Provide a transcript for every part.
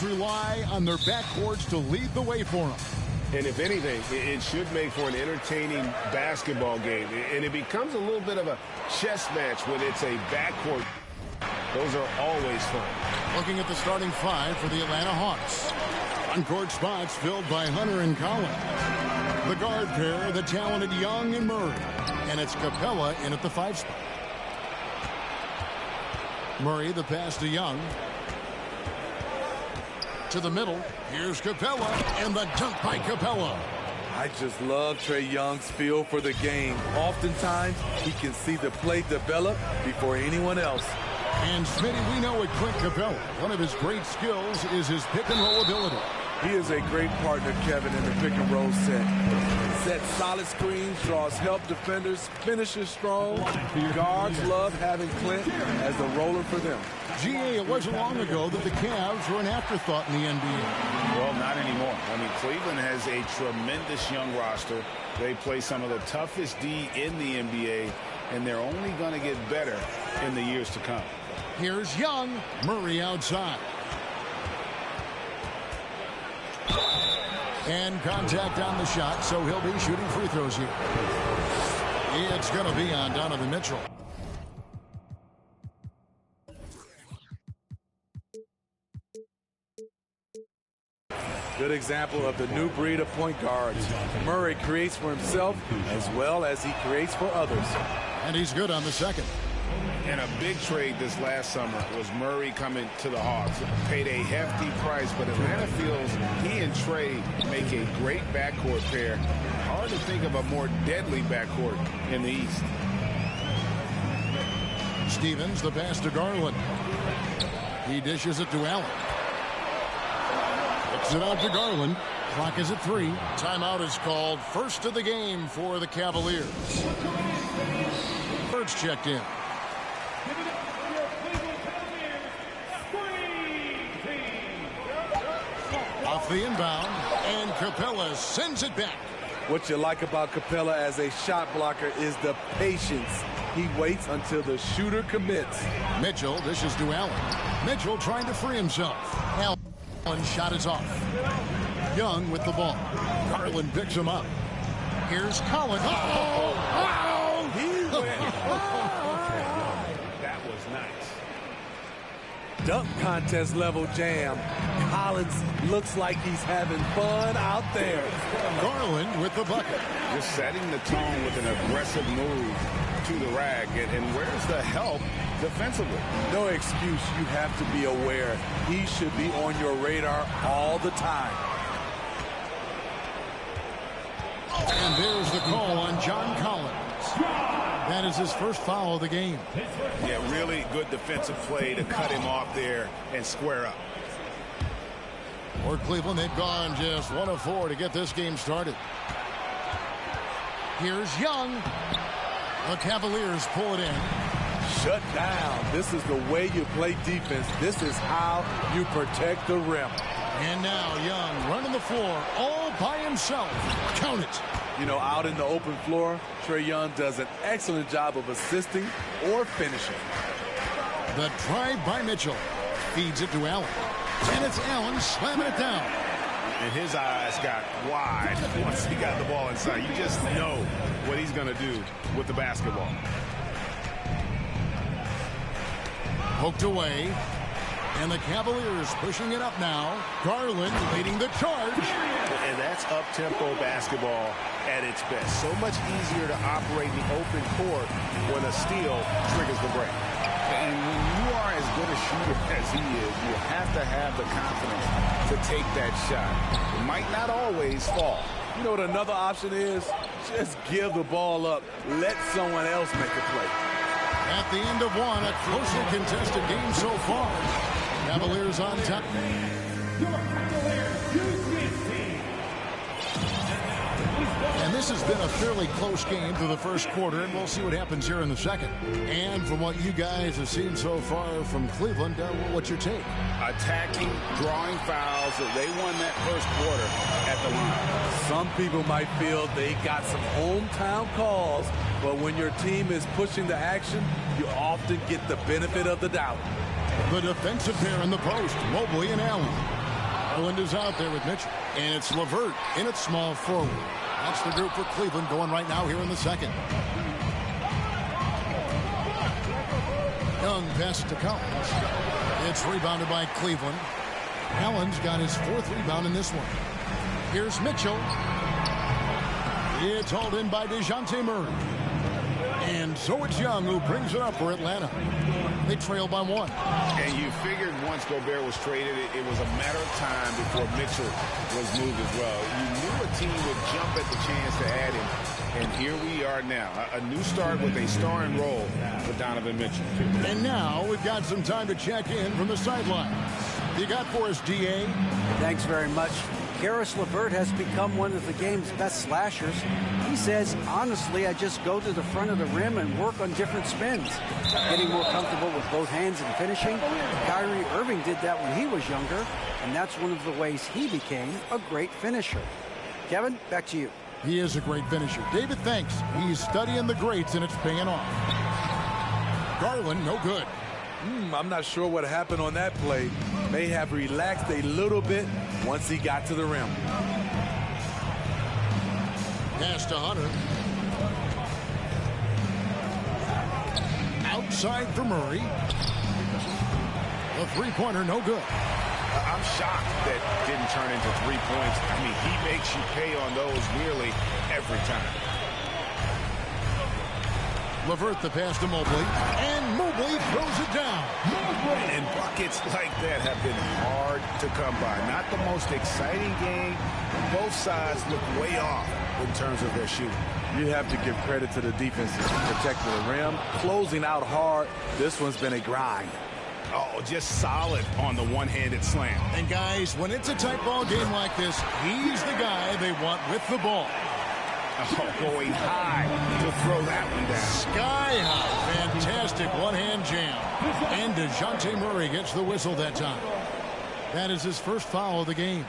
Rely on their backcourts to lead the way for them. And if anything, it should make for an entertaining basketball game. And it becomes a little bit of a chess match when it's a backcourt. Those are always fun. Looking at the starting five for the Atlanta Hawks. On-court spots filled by Hunter and Collin. The guard pair, the talented Young and Murray. And it's Capella in at the 5 spot. Murray, the pass to Young. To the middle. Here's Capella, and the dunk by Capella. I just love Trae Young's feel for the game. Oftentimes, he can see the play develop before anyone else. And Smitty, we know with Clint Capella, one of his great skills is his pick-and-roll ability. He is a great partner, Kevin, in the pick-and-roll set. Sets solid screens, draws help defenders, finishes strong. Guards love having Clint as the roller for them. GA, it wasn't long ago that the Cavs were an afterthought in the NBA. Well, not anymore. I mean, Cleveland has a tremendous young roster. They play some of the toughest D in the NBA, and they're only going to get better in the years to come. Here's Young. Murray outside. And contact on the shot, so he'll be shooting free throws here. It's going to be on Donovan Mitchell. Good example of the new breed of point guards. Murray creates for himself as well as he creates for others. And he's good on the second. And a big trade this last summer was Murray coming to the Hawks. Paid a hefty price, but Atlanta feels he and Trae make a great backcourt pair. Hard to think of a more deadly backcourt in the East. Stevens, the pass to Garland. He dishes it to Allen. Kicks it out to Garland. Clock is at 3. Timeout is called. First of the game for the Cavaliers. Birds checked in. Off the inbound, and Capella sends it back. What you like about Capella as a shot blocker is the patience. He waits until the shooter commits. Mitchell dishes to Allen. Mitchell trying to free himself. Allen shot is off. Young with the ball. Garland picks him up. Here's Collin. Oh, he went. That was nice. Dunk contest level jam. Collins looks like he's having fun out there. Garland with the bucket. Just setting the tone with an aggressive move to the rack. And where's the help defensively? No excuse. You have to be aware. He should be on your radar all the time. And there's the call on John Collins. That is his first foul of the game. Yeah, really good defensive play to cut him off there and square up. For Cleveland, they've gone just 1 of 4 to get this game started. Here's Young. The Cavaliers pull it in. Shut down. This is the way you play defense. This is how you protect the rim. And now Young running the floor all by himself. Count it. You know, out in the open floor, Trae Young does an excellent job of assisting or finishing. The drive by Mitchell. Feeds it to Allen. And it's Allen slamming it down. And his eyes got wide once he got the ball inside. You just know what he's going to do with the basketball. Poked away. And the Cavaliers pushing it up now. Garland leading the charge. And that's up-tempo basketball at its best. So much easier to operate the open court when a steal triggers the break. And when you are as good a shooter as he is, you have to have the confidence to take that shot. It might not always fall. You know what another option is? Just give the ball up. Let someone else make a play. At the end of one, a closely contested game so far. Cavaliers on top. And this has been a fairly close game through the first quarter, and we'll see what happens here in the second. And from what you guys have seen so far from Cleveland, what's your take? Attacking, drawing fouls. They won that first quarter at the line. Some people might feel they got some hometown calls, but when your team is pushing the action, you often get the benefit of the doubt. The defensive pair in the post, Mobley and Allen. Garland is out there with Mitchell. And it's LeVert in at small forward. That's the group for Cleveland going right now here in the second. Young pass to Collins. It's rebounded by Cleveland. Allen's got his 4th rebound in this one. Here's Mitchell. It's hauled in by DeJounte Murray. And so it's Young who brings it up for Atlanta. They trail by 1. And you figured once Gobert was traded, it was a matter of time before Mitchell was moved as well. You knew a team would jump at the chance to add him. And here we are now. A new start with a starring role for Donovan Mitchell. And now we've got some time to check in from the sidelines. You got for us, D.A.? Thanks very much. Karis LeVert has become one of the game's best slashers. He says, honestly, I just go to the front of the rim and work on different spins. Getting more comfortable with both hands and finishing. Kyrie Irving did that when he was younger, and that's one of the ways he became a great finisher. Kevin, back to you. He is a great finisher. David, thanks. He's studying the greats, and it's paying off. Garland, no good. I'm not sure what happened on that play. May have relaxed a little bit once he got to the rim. Pass to Hunter. Outside for Murray. The three-pointer, no good. I'm shocked that didn't turn into 3 points. I mean, he makes you pay on those nearly every time. LeVert the pass to Mobley, and Mobley throws it down. And buckets like that have been hard to come by. Not the most exciting game. Both sides look way off in terms of their shooting. You have to give credit to the defenses protecting the rim, closing out hard. This one's been a grind. Oh, just solid on the one-handed slam. And guys, when it's a tight ball game like this, he's the guy they want with the ball. Oh, going high to throw that one down. Sky high. Fantastic one-hand jam. And DeJounte Murray gets the whistle that time. That is his first foul of the game.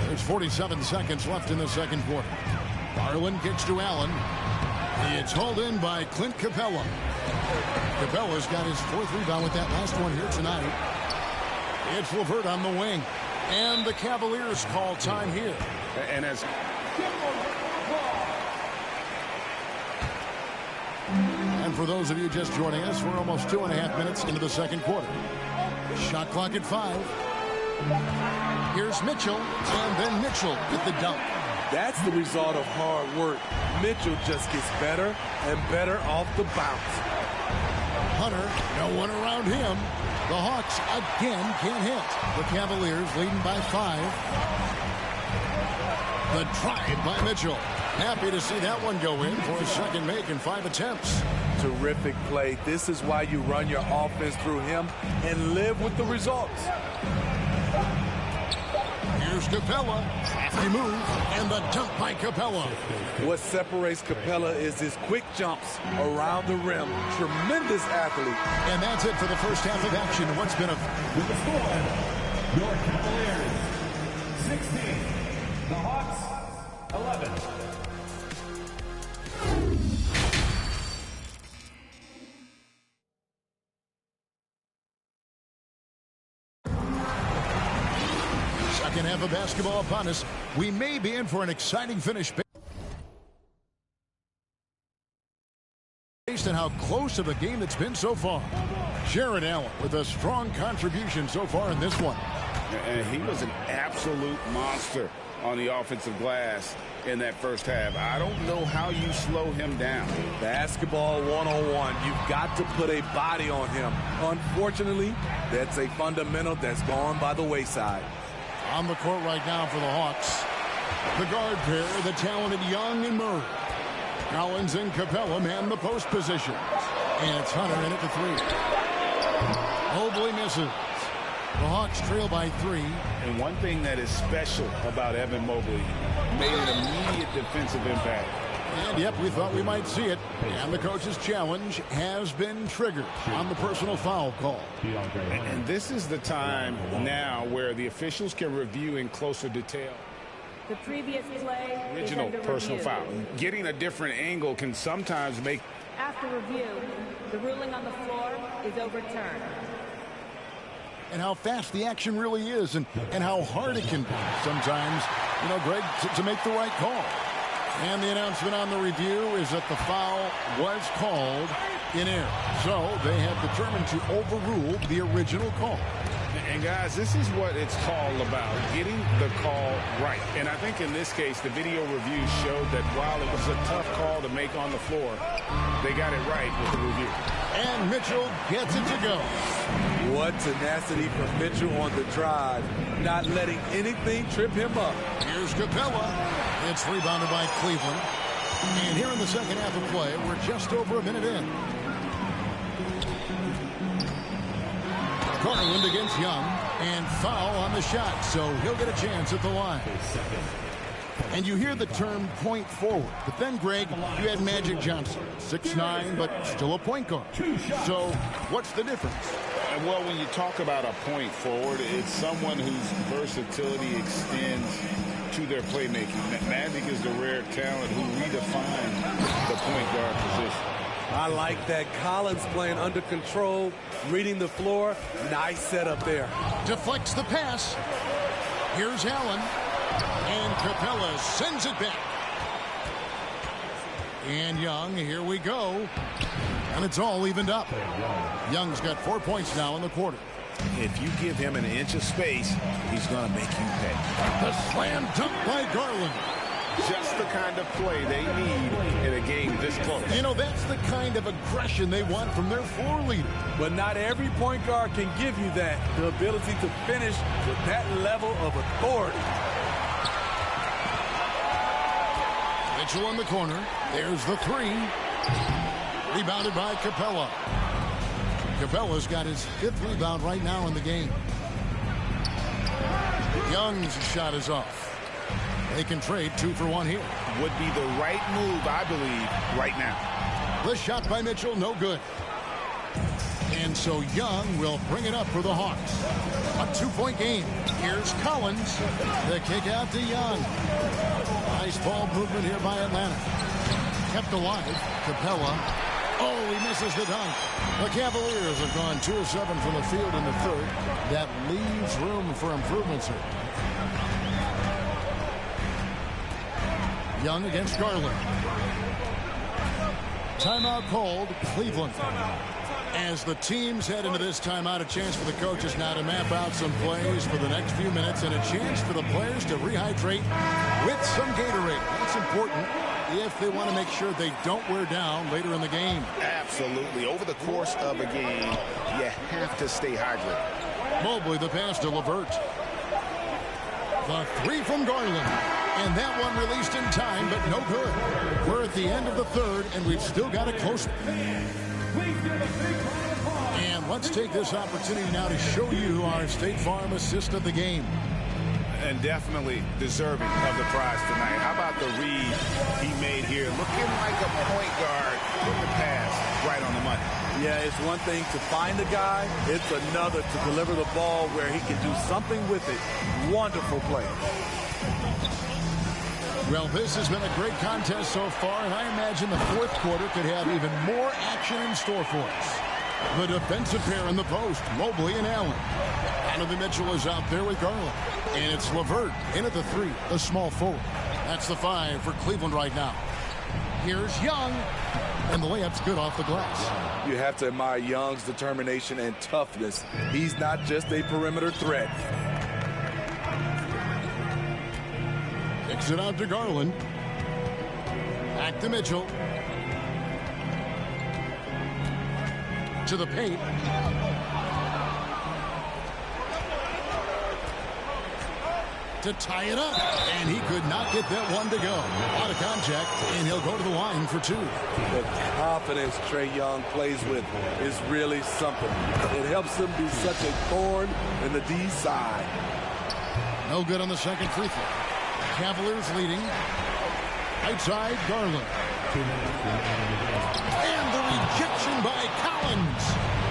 There's 47 seconds left in the second quarter. Garland kicks to Allen. It's hauled in by Clint Capella. Capella's got his 4th rebound with that last one here tonight. It's LeVert on the wing. And the Cavaliers call time here. And as And for those of you just joining us, we're almost 2.5 minutes into the second quarter. Shot clock at 5. Here's Mitchell, and then Mitchell with the dunk. That's the result of hard work. Mitchell just gets better and better off the bounce. Hunter, no one around him. The Hawks again can't hit. The Cavaliers leading by 5. The drive by Mitchell. Happy to see that one go in for a second make in 5 attempts. Terrific play. This is why you run your offense through him and live with the results. Here's Capella. Crafty move, and the dunk by Capella. What separates Capella is his quick jumps around the rim. Tremendous athlete. And that's it for the first half of action. What's been a... With the score, your Cavaliers, 16. The Hawks, 11. Second half of basketball upon us. We may be in for an exciting finish based on how close of a game it's been so far. Jared Allen with a strong contribution so far in this one. And he was an absolute monster on the offensive glass in that first half. I don't know how you slow him down. Basketball 101. You've got to put a body on him. Unfortunately, that's a fundamental that's gone by the wayside. On the court right now for the Hawks. The guard pair, the talented Young and Murray. Collins and Capella man the post position. And it's Hunter in at the 3. Mobley misses. The Hawks trail by 3. And one thing that is special about Evan Mobley, made an immediate defensive impact. And yep, we thought we might see it. And the coach's challenge has been triggered on the personal foul call. And this is the time now where the officials can review in closer detail. The previous play Original is under personal review. foul. Getting a different angle can sometimes make... After review, the ruling on the floor is overturned. And how fast the action really is and how hard it can be sometimes, you know, Greg, to make the right call. And the announcement on the review is that the foul was called in error. So they have determined to overrule the original call. And guys, this is what it's all about, getting the call right. And I think in this case, the video review showed that while it was a tough call to make on the floor, they got it right with the review. And Mitchell gets it to go. What tenacity from Mitchell on the drive, not letting anything trip him up. Here's Capella. It's rebounded by Cleveland. And here in the second half of play, we're just over a minute in. Garland against Young, and foul on the shot, so he'll get a chance at the line. And you hear the term point forward, but then, Greg, you had Magic Johnson, 6'9", but still a point guard. So what's the difference? Well, when you talk about a point forward, it's someone whose versatility extends to their playmaking. Magic is the rare talent who redefined the point guard position. I like that. Collins playing under control, reading the floor. Nice setup there. Deflects the pass. Here's Allen. And Capella sends it back. And Young, here we go. And it's all evened up. Young's got 4 points now in the quarter. If you give him an inch of space, he's going to make you pay. The slam dunk by Garland. Just the kind of play they need in a game this close. You know, that's the kind of aggression they want from their floor leader. But not every point guard can give you that. The ability to finish with that level of authority. Mitchell in the corner. There's the three. Rebounded by Capella. Capella's got his 5th rebound right now in the game. Young's shot is off. They can trade 2 for 1 here. Would be the right move, I believe, right now. The shot by Mitchell, no good. And so Young will bring it up for the Hawks. A 2-point game. Here's Collins. The kick out to Young. Nice ball movement here by Atlanta. Kept alive. Capella. Oh, he misses the dunk. The Cavaliers have gone 2 of 7 from the field in the third. That leaves room for improvements here. Young against Garland. Timeout called, Cleveland. As the teams head into this timeout, a chance for the coaches now to map out some plays for the next few minutes and a chance for the players to rehydrate with some Gatorade. That's important if they want to make sure they don't wear down later in the game. Absolutely. Over the course of a game, you have to stay hydrated. Mobley, the pass to LeVert. The 3 from Garland. And that one released in time, but no good. We're at the end of the third, and we've still got a close one. And let's take this opportunity now to show you our State Farm assist of the game. And definitely deserving of the prize tonight. How about the read he made here? Looking like a point guard with the pass right on the money. Yeah, it's one thing to find the guy. It's another to deliver the ball where he can do something with it. Wonderful play. Well, this has been a great contest so far, and I imagine the fourth quarter could have even more action in store for us. The defensive pair in the post, Mobley and Allen. Donovan Mitchell is out there with Garland. And it's LeVert in at the 3, a small forward. That's the 5 for Cleveland right now. Here's Young, and the layup's good off the glass. You have to admire Young's determination and toughness. He's not just a perimeter threat. Kicks it out to Garland. Back to Mitchell. To the paint. To tie it up. And he could not get that one to go. Out of contact, and he'll go to the line for 2. The confidence Trae Young plays with is really something. It helps him be such a thorn in the D side. No good on the second free throw. Cavaliers leading. Outside, Garland. And the rejection by Collins.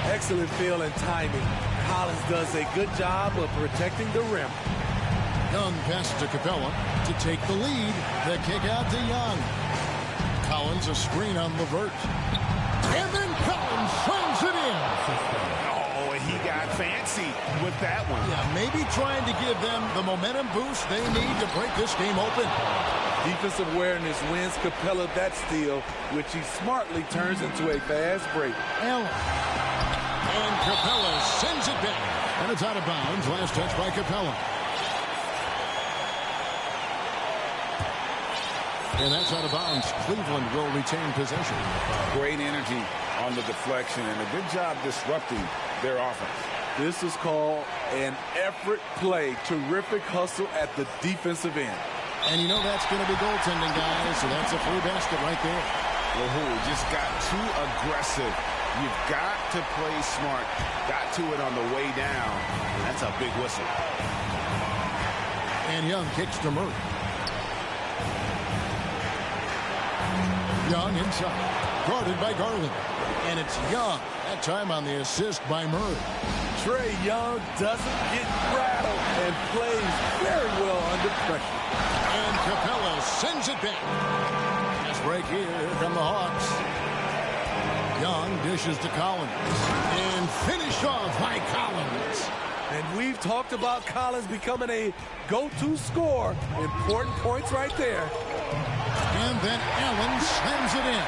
Excellent feel and timing. Collins does a good job of protecting the rim. Young passes to Capella to take the lead. The kick out to Young. Collins a screen on LeVert. And then Collins slams it in. Oh, he got fancy with that one. Yeah, maybe trying to give them the momentum boost they need to break this game open. Defensive awareness wins Capella that steal, which he smartly turns into a fast break. Allen. And Capella sends it back. And it's out of bounds. Last touch by Capella. And that's out of bounds. Cleveland will retain possession. Great energy on the deflection and a good job disrupting their offense. This is called an effort play. Terrific hustle at the defensive end. And you know that's going to be goaltending, guys. So that's a free basket right there. Well, just got too aggressive. You've got to play smart. Got to it on the way down. That's a big whistle. And Young kicks to Murray. Young inside. Guarded by Garland. And it's Young. That time on the assist by Murray. Trae Young doesn't get rattled and plays very well under pressure. And Capella sends it back. Fast break here. Here come the Hawks. Young dishes to Collins. And finished off by Collins. And we've talked about Collins becoming a go-to scorer. Important points right there. And then Allen slams it in.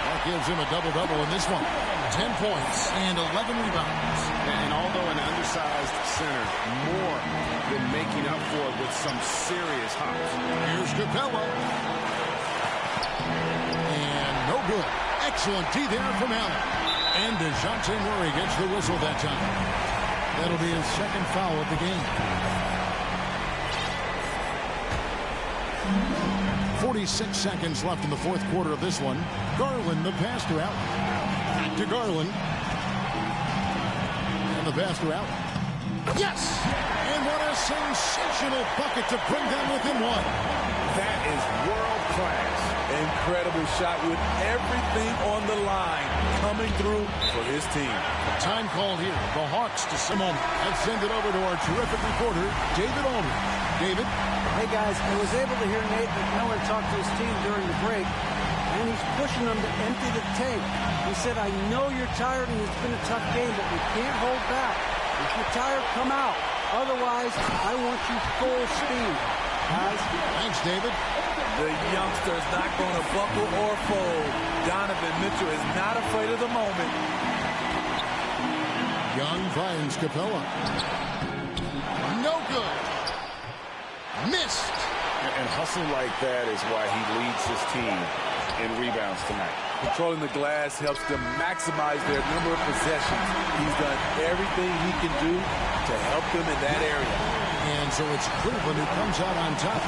That gives him a double-double in this one. 10 points and 11 rebounds. And although an undersized center, more than making up for it with some serious hops. Here's Capella. And no good. Excellent D there from Allen. And DeJounte Murray gets the whistle that time. That'll be his second foul of the game. 46 seconds left in the fourth quarter of this one. Garland, the pass to Allen. Back to Garland. And the pass to Allen. Yes! And what a sensational bucket to bring them within one. That is world class. Incredible shot with everything on the line coming through for his team. Time called here. The Hawks to Simone. Let's send it over to our terrific reporter, David Aldridge. David? Hey, guys, I was able to hear Nate McMillan talk to his team during the break, and he's pushing them to empty the tank. He said, I know you're tired and it's been a tough game, but we can't hold back. If you're tired, come out. Otherwise, I want you full speed. Guys? Thanks, David. The youngster is not going to buckle or fold. Donovan Mitchell is not afraid of the moment. Young finds Capella. No good. Missed. And hustle like that is why he leads his team in rebounds tonight. Controlling the glass helps them maximize their number of possessions. He's done everything he can do to help them in that area. And so it's Cleveland who comes out on top.